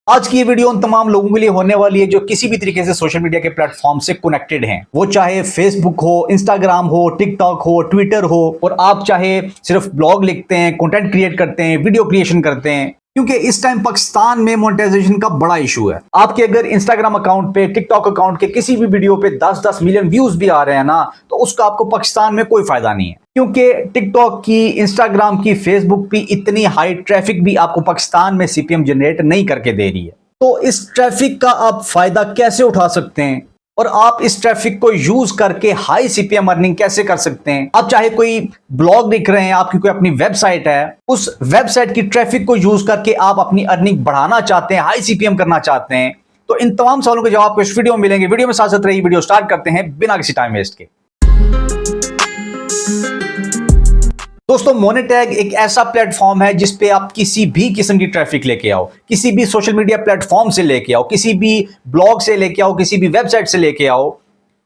आज की ये वीडियो उन तमाम लोगों के लिए होने वाली है जो किसी भी तरीके से सोशल मीडिया के प्लेटफॉर्म से कनेक्टेड हैं। वो चाहे फेसबुक हो, इंस्टाग्राम हो, टिकटॉक हो, ट्विटर हो, और आप चाहे सिर्फ ब्लॉग लिखते हैं, कंटेंट क्रिएट करते हैं, वीडियो क्रिएशन करते हैं। क्योंकि इस टाइम पाकिस्तान में मोनेटाइजेशन का बड़ा इशू है। आपके अगर इंस्टाग्राम अकाउंट पे, टिकटॉक अकाउंट के किसी भी वीडियो पे 10-10 मिलियन व्यूज भी आ रहे हैं ना, तो उसका आपको पाकिस्तान में कोई फायदा नहीं है। क्योंकि टिकटॉक की, इंस्टाग्राम की, फेसबुक की इतनी हाई ट्रैफिक भी आपको पाकिस्तान में सीपीएम जनरेट नहीं करके दे रही है। तो इस ट्रैफिक का आप फायदा कैसे उठा सकते हैं और आप इस ट्रैफिक को यूज करके हाई सीपीएम अर्निंग कैसे कर सकते हैं। आप चाहे कोई ब्लॉग लिख रहे हैं, आपकी कोई अपनी वेबसाइट है, उस वेबसाइट की ट्रैफिक को यूज करके आप अपनी अर्निंग बढ़ाना चाहते हैं, हाई सीपीएम करना चाहते हैं, तो इन तमाम सवालों के जवाब आपको इस वीडियो में मिलेंगे। वीडियो में साथ साथ रही, वीडियो स्टार्ट करते हैं बिना किसी टाइम वेस्ट के। दोस्तों, मोनेटैग एक ऐसा प्लेटफॉर्म है जिस पे आप किसी भी किस्म की ट्रैफिक लेके आओ, किसी भी सोशल मीडिया प्लेटफॉर्म से लेके आओ, किसी भी ब्लॉग से लेके आओ, किसी भी वेबसाइट से लेके आओ,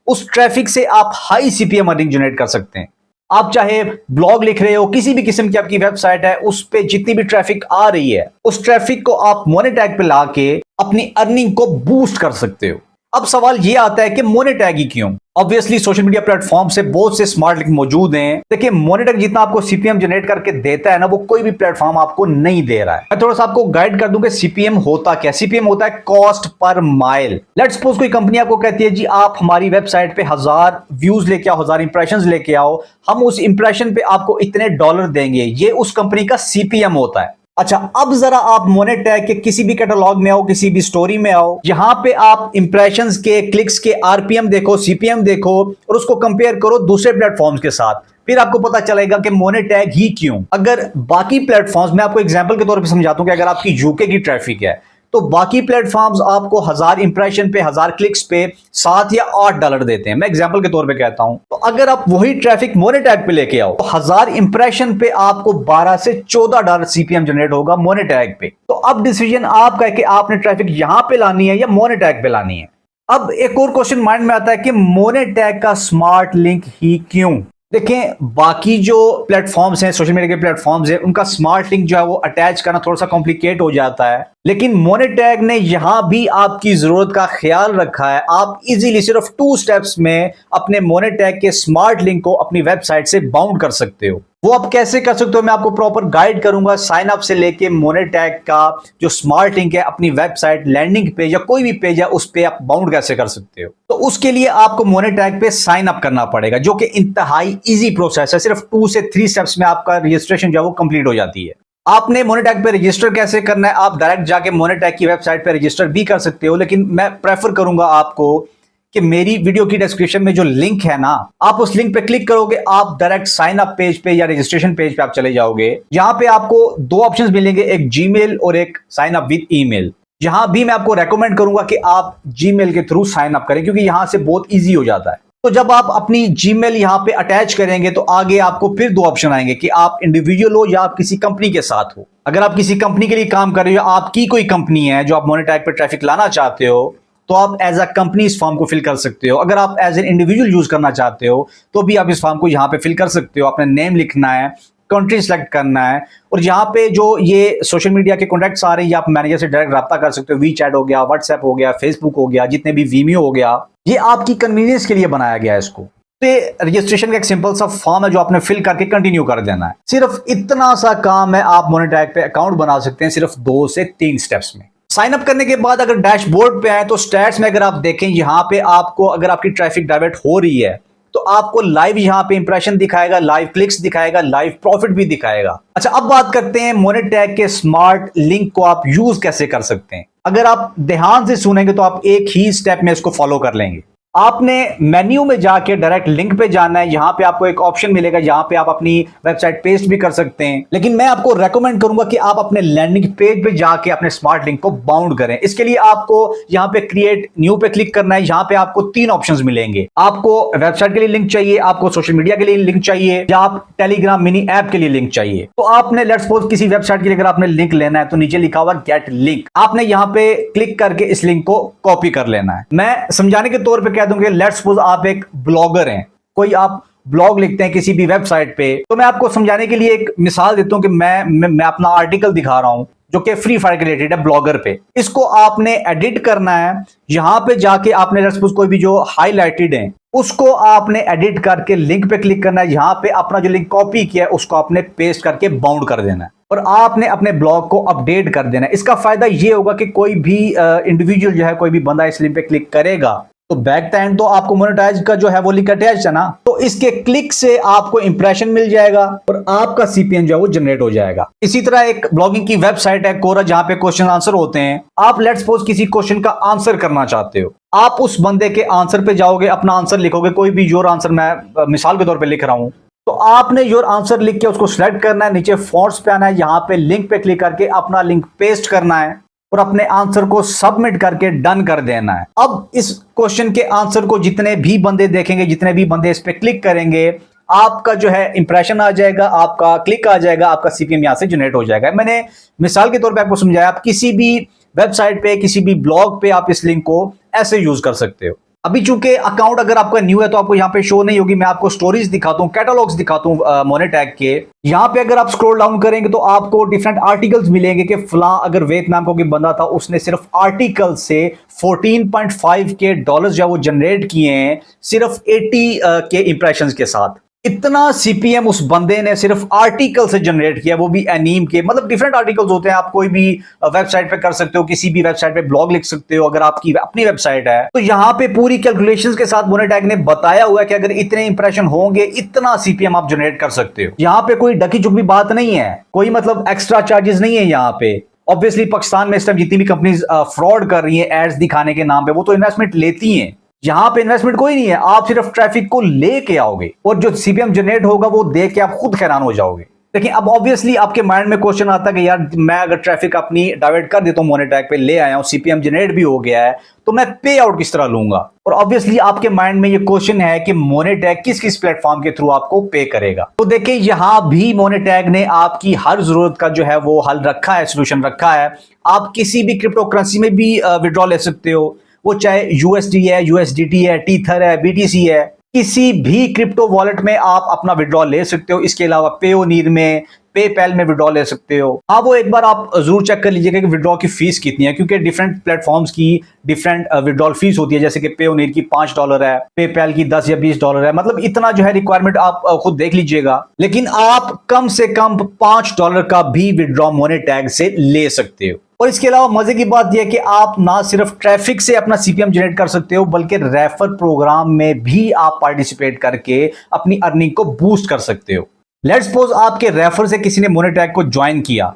उस ट्रैफिक से आप हाई सीपीएम अर्निंग जनरेट कर सकते हैं। आप चाहे ब्लॉग लिख रहे हो, किसी भी किस्म की आपकी वेबसाइट है, उस पे जितनी भी ट्रैफिक आ रही है, उस ट्रैफिक को आप मोनेटैग पे लाके अपनी अर्निंग को बूस्ट कर सकते हो। अब सवाल ये आता है कि मोनेटैग ही क्यों? ऑब्वियसली सोशल मीडिया प्लेटफॉर्म से बहुत से स्मार्ट लिंक मौजूद हैं। देखिए, मोनेटैग जितना आपको सीपीएम जनरेट करके देता है ना, वो कोई भी प्लेटफॉर्म आपको नहीं दे रहा है। मैं थोड़ा सा आपको गाइड कर दूं कि सीपीएम होता क्या। सीपीएम होता है cost per mile. Let's suppose कोई कंपनी आपको कहती है, जी आप हमारी वेबसाइट पे 1000 व्यूज लेके आओ, 1000 इंप्रेशंस लेके आओ, हम उस इंप्रेशन पे आपको इतने डॉलर देंगे। ये उस कंपनी का सीपीएम होता है। अच्छा, अब जरा आप मोनेटैग के किसी भी कैटलॉग में आओ, किसी भी स्टोरी में आओ, यहां पे आप इंप्रेशंस के, क्लिक्स के आरपीएम देखो, सीपीएम देखो, और उसको कंपेयर करो दूसरे प्लेटफॉर्म्स के साथ। फिर आपको पता चलेगा कि मोनेटैग ही क्यों। अगर बाकी प्लेटफॉर्म्स, मैं आपको एग्जांपल के तौर पे समझाता हूं कि अगर आपकी यूके की ट्रैफिक है, तो बाकी प्लेटफॉर्म्स आपको 1000 इंप्रेशन पे, 1000 क्लिक्स पे 7 या 8 डॉलर देते हैं। मैं एग्जांपल के तौर पे कहता हूं। तो अगर आप वही ट्रैफिक मोनेटैग पे लेके आओ, तो 1000 इंप्रेशन पे आपको 12 से 14 डॉलर सीपीएम जनरेट होगा मोनेटैग पे। तो अब डिसीजन आपका है कि आपने ट्रैफिक यहां पे लानी है या मोनेटैग पे लानी है। अब एक और क्वेश्चन माइंड में आता है कि मोनेटैग का स्मार्ट लिंक ही क्यों? देखें, बाकी जो प्लेटफॉर्म्स हैं, सोशल मीडिया के प्लेटफॉर्म्स हैं, उनका स्मार्ट लिंक जो है वो अटैच करना थोड़ा सा कॉम्प्लिकेट हो जाता है। लेकिन मोनेटैग ने यहां भी आपकी जरूरत का ख्याल रखा है। आप इजीली सिर्फ 2 स्टेप्स में अपने मोनेटैग के स्मार्ट लिंक को अपनी वेबसाइट से बाउंड कर सकते हो। वो आप कैसे कर सकते हो, मैं आपको प्रॉपर गाइड करूंगा। साइन अप से लेके मोनेटैग का जो स्मार्ट लिंक है अपनी वेबसाइट, लैंडिंग पेज या कोई भी पेज है, उस पे आप बाउंड कैसे कर सकते हो। तो उसके लिए आपको मोनेटैग पे साइन अप करना पड़ेगा, जो कि इंतहाई इजी प्रोसेस है। सिर्फ 2 से 3 स्टेप्स में आपका रजिस्ट्रेशन जो है वो कंप्लीट हो जाती है। आपने मोनेटैग पे रजिस्टर कैसे करना है? आप डायरेक्ट जाके मोनेटैग की वेबसाइट पे रजिस्टर भी कर सकते हो, लेकिन मैं प्रेफर करूंगा आपको कि मेरी वीडियो की डिस्क्रिप्शन में जो लिंक है ना, आप उस लिंक पे क्लिक करोगे, आप डायरेक्ट साइन अप पेज पे या रजिस्ट्रेशन पेज पे आप चले जाओगे। यहां पे आपको 2 ऑप्शंस मिलेंगे, एक जीमेल और एक साइन अप विद ईमेल। यहां भी मैं आपको रेकमेंड करूंगा कि आप जीमेल के थ्रू साइन अप करें, क्योंकि यहां से बहुत ईजी हो जाता है। तो जब आप अपनी जीमेल यहां पे अटैच करेंगे, तो आगे आपको फिर 2 ऑप्शन आएंगे कि आप इंडिविजुअल हो या आप किसी कंपनी के साथ हो। अगर आप किसी कंपनी के लिए काम कर रहे हो, आपकी कोई कंपनी है जो आप मोनेटैग पे ट्रैफिक लाना चाहते हो, तो आप एज अ कंपनी इस फॉर्म को फिल कर सकते हो। अगर आप एज एन इंडिविजुअल यूज करना चाहते हो, तो भी आप इस फॉर्म को यहाँ पे फिल कर सकते हो। अपना नेम लिखना है, कंट्री सेलेक्ट करना है, और यहाँ पे जो ये सोशल मीडिया के कॉन्टैक्ट्स आ रहे हैं, आप मैनेजर से डायरेक्ट रब्ता कर सकते हो। वी चैट हो गया, व्हाट्सएप हो गया, फेसबुक हो गया, जितने भी वीमियो हो गया, ये आपकी कन्वीनियंस के लिए बनाया गया है इसको। तो रजिस्ट्रेशन का एक सिंपल सा फॉर्म है जो आपने फिल करके कंटिन्यू कर देना है। सिर्फ इतना सा काम है, आप मोनेटैग पे अकाउंट बना सकते हैं सिर्फ 2 से 3 स्टेप्स में। साइन अप करने के बाद अगर डैशबोर्ड पे आए, तो स्टैट्स में अगर आप देखें, यहां पे आपको अगर आपकी ट्रैफिक डाइवर्ट हो रही है, तो आपको लाइव यहां पे इंप्रेशन दिखाएगा, लाइव क्लिक्स दिखाएगा, लाइव प्रॉफिट भी दिखाएगा। अच्छा, अब बात करते हैं मोनेटैग के स्मार्ट लिंक को आप यूज कैसे कर सकते हैं। अगर आप ध्यान से सुनेंगे तो आप एक ही स्टेप में इसको फॉलो कर लेंगे। आपने मेन्यू में जाके डायरेक्ट लिंक पे जाना है। यहां पे आपको एक ऑप्शन मिलेगा, यहां पे आप अपनी वेबसाइट पेस्ट भी कर सकते हैं, लेकिन मैं आपको रेकमेंड करूंगा कि आप अपने लैंडिंग पेज पे जाके अपने स्मार्ट लिंक को बाउंड करें। इसके लिए आपको यहां पे क्रिएट न्यू पे क्लिक करना है। यहां पे आपको 3 ऑप्शंस मिलेंगे। आपको वेबसाइट के लिए लिंक चाहिए, आपको सोशल मीडिया के लिए लिंक चाहिए, या आप टेलीग्राम मिनी ऐप के लिए लिंक चाहिए। तो आपने लेट्स सपोज किसी वेबसाइट के लिए अगर आपने लिंक लेना है, तो नीचे लिखा हुआ गेट लिंक, आपने यहां पे क्लिक करके इस लिंक को कॉपी कर लेना है। मैं समझाने के तौर पे कह दूंगा, लेट्स सपोज आप एक ब्लॉगर हैं, कोई आप ब्लॉग लिखते हैं किसी भी वेबसाइट पे, तो मैं आपको समझाने के लिए एक मिसाल देता हूं कि मैं अपना आर्टिकल दिखा रहा हूं। जो कि फ्री फायर के रिलेटेड है, ब्लॉगर पे। इसको आपने एडिट करना है। यहां पे जाके आपने सपोज कोई भी जो हाईलाइटेड है उसको आपने एडिट करके लिंक पे क्लिक करना है। यहां पे अपना जो लिंक कॉपी किया है उसको आपने पेस्ट करके बाउंड कर देना है और आपने अपने ब्लॉग को अपडेट कर देना है। इसका फायदा ये होगा कि कोई भी इंडिविजुअल जो है, कोई भी बंदा इस लिंक पे क्लिक करेगा तो बैक द एंड तो आपको मोनेटाइज का जो है वो लिंक अटैच है ना, तो इसके क्लिक से आपको इंप्रेशन मिल जाएगा और आपका सीपीएम जो है वो जनरेट हो जाएगा। इसी तरह एक ब्लॉगिंग की वेबसाइट है कोरा, जहां पे क्वेश्चन आंसर होते हैं। आप लेट्स सपोज किसी क्वेश्चन का आंसर करना चाहते हो, आप उस बंदे के आंसर पे जाओगे, अपना आंसर लिखोगे, कोई भी योर आंसर, मैं मिसाल के तौर पर लिख रहा हूं, तो आपने योर आंसर लिख के उसको सिलेक्ट करना है, नीचे फॉन्ट्स पे आना है, यहां पे लिंक पे क्लिक करके अपना लिंक पेस्ट करना है और अपने आंसर को सबमिट करके डन कर देना है। अब इस क्वेश्चन के आंसर को जितने भी बंदे देखेंगे, जितने भी बंदे इस पे क्लिक करेंगे, आपका जो है इंप्रेशन आ जाएगा, आपका क्लिक आ जाएगा, आपका सीपीएम यहां से जनरेट हो जाएगा। मैंने मिसाल के तौर पे आपको समझाया, आप किसी भी वेबसाइट पे, किसी भी ब्लॉग पे आप इस लिंक को ऐसे यूज कर सकते हो। अभी चूंकि अकाउंट अगर आपका न्यू है तो आपको यहाँ पे शो नहीं होगी, मैं आपको स्टोरीज दिखाता हूँ, कैटलॉग्स दिखाता हूँ मोनेटैग के। यहाँ पे अगर आप स्क्रॉल डाउन करेंगे तो आपको डिफरेंट आर्टिकल्स मिलेंगे कि फलां अगर वियतनाम का कोई बंदा था, उसने सिर्फ आर्टिकल से 14.5 के डॉलर्स जो वो जनरेट किए हैं सिर्फ 80 के इंप्रेशंस के साथ। इतना सीपीएम उस बंदे ने सिर्फ आर्टिकल से जनरेट किया, वो भी एनीम के। मतलब डिफरेंट आर्टिकल्स होते हैं, आप कोई भी वेबसाइट पे कर सकते हो, किसी भी वेबसाइट पे ब्लॉग लिख सकते हो अगर आपकी अपनी वेबसाइट है तो। यहाँ पे पूरी कैलकुलेशंस के साथ मोनेटैग ने बताया हुआ है कि अगर इतने इंप्रेशन होंगे इतना सीपीएम आप जनरेट कर सकते हो। यहाँ पे कोई ढकी चुपी बात नहीं है, कोई मतलब एक्स्ट्रा चार्जेस नहीं है यहाँ पे। ऑब्वियसली पाकिस्तान में इस टाइम जितनी भी कंपनीज फ्रॉड कर रही है एड्स दिखाने के नाम पे, वो तो इन्वेस्टमेंट लेती हैं। यहां पे इन्वेस्टमेंट कोई नहीं है, आप सिर्फ ट्रैफिक को लेके आओगे और जो सीपीएम जनरेट होगा वो देख के आप खुद हैरान हो जाओगे। लेकिन अब ऑब्वियसली आपके माइंड में क्वेश्चन आता है कि यार मैं अगर ट्रैफिक अपनी डाइवर्ट कर देता हूं, मोनेटैग पे ले आया हूं, सीपीएम जनरेट भी हो गया है, तो मैं पे आउट किस तरह लूंगा। और ऑब्वियसली आपके माइंड में ये क्वेश्चन है कि मोनेटैग किस किस प्लेटफॉर्म के थ्रू आपको पे करेगा। तो देखिए यहां भी मोनेटैग ने आपकी हर जरूरत का जो है वो हल रखा है, सोल्यूशन रखा है। आप किसी भी क्रिप्टो करेंसी में भी विड्रॉ ले सकते हो, वो चाहे यूएसडी है, यूएसडीटी है, टीथर है, बीटीसी है, किसी भी क्रिप्टो वॉलेट में आप अपना विड्रॉ ले सकते हो। इसके अलावा पेओनीर में, पेपैल में विड्रॉ ले सकते हो। हाँ, वो एक बार आप जरूर चेक कर लीजिएगा कि विड्रॉ की फीस कितनी है, क्योंकि डिफरेंट प्लेटफॉर्म्स की डिफरेंट विड्रॉल फीस होती है। जैसे कि पेओनीर की $5 है, पेपैल की 10 या $20 है। मतलब इतना जो है रिक्वायरमेंट आप खुद देख लीजिएगा। लेकिन आप कम से कम $5 का भी विड्रॉ मोनेटैग से ले सकते हो। और इसके अलावा मजे की बात यह है कि आप ना सिर्फ ट्रैफिक से अपना सीपीएम जनरेट कर सकते हो, बल्कि रेफर प्रोग्राम में भी आप पार्टिसिपेट करके अपनी अर्निंग को बूस्ट कर सकते हो। लेट्स सपोज आपके रेफर से किसी ने मोनेटैग को ज्वाइन किया,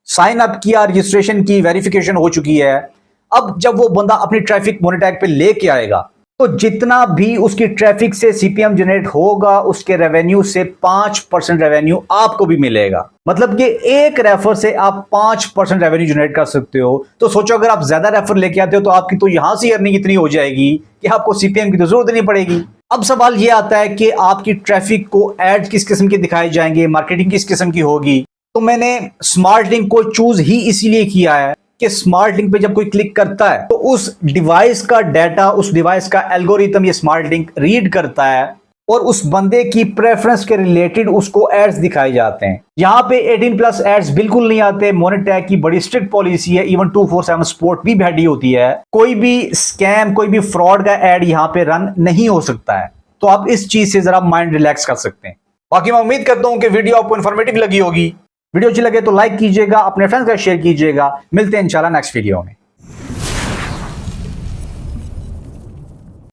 साइन अप किया, रजिस्ट्रेशन की, वेरिफिकेशन हो चुकी है। अब जब वो बंदा अपनी ट्रैफिक मोनेटैग पे लेके आएगा तो जितना भी उसकी ट्रैफिक से सीपीएम जनरेट होगा उसके रेवेन्यू से 5% रेवेन्यू आपको भी मिलेगा। मतलब कि एक रेफर से आप 5% रेवेन्यू जनरेट कर सकते हो। तो सोचो अगर आप ज्यादा रेफर लेके आते हो तो आपकी तो यहां से अर्निंग इतनी हो जाएगी कि आपको सीपीएम की तो जरूरत नहीं पड़ेगी। अब सवाल यह आता है कि आपकी ट्रैफिक को एड किस किस्म के दिखाए जाएंगे, मार्केटिंग किस किस्म की होगी। तो मैंने स्मार्ट लिंक को चूज ही इसीलिए किया है कि स्मार्ट लिंक पे जब कोई क्लिक करता है तो उस डिवाइस का डाटा, उस डिवाइस का एल्गोरिथम ये स्मार्ट लिंक रीड करता है और उस बंदे की प्रेफरेंस के रिलेटेड उसको एड्स दिखाए जाते हैं। यहाँ पे 18+ एड्स बिल्कुल नहीं आते। मोनेटैग की बड़ी स्ट्रिक्ट पॉलिसी है, इवन 247 सपोर्ट भी बैठी होती है। कोई भी स्कैम, कोई भी फ्रॉड का एड यहाँ पे रन नहीं हो सकता है। तो आप इस चीज से जरा माइंड रिलैक्स कर सकते हैं। बाकी मैं उम्मीद करता हूं कि वीडियो आपको इन्फॉर्मेटिव लगी होगी। वीडियो अच्छी लगे तो लाइक कीजिएगा, अपने फ्रेंड्स का शेयर कीजिएगा। मिलते हैं इंशाल्लाह नेक्स्ट वीडियो में।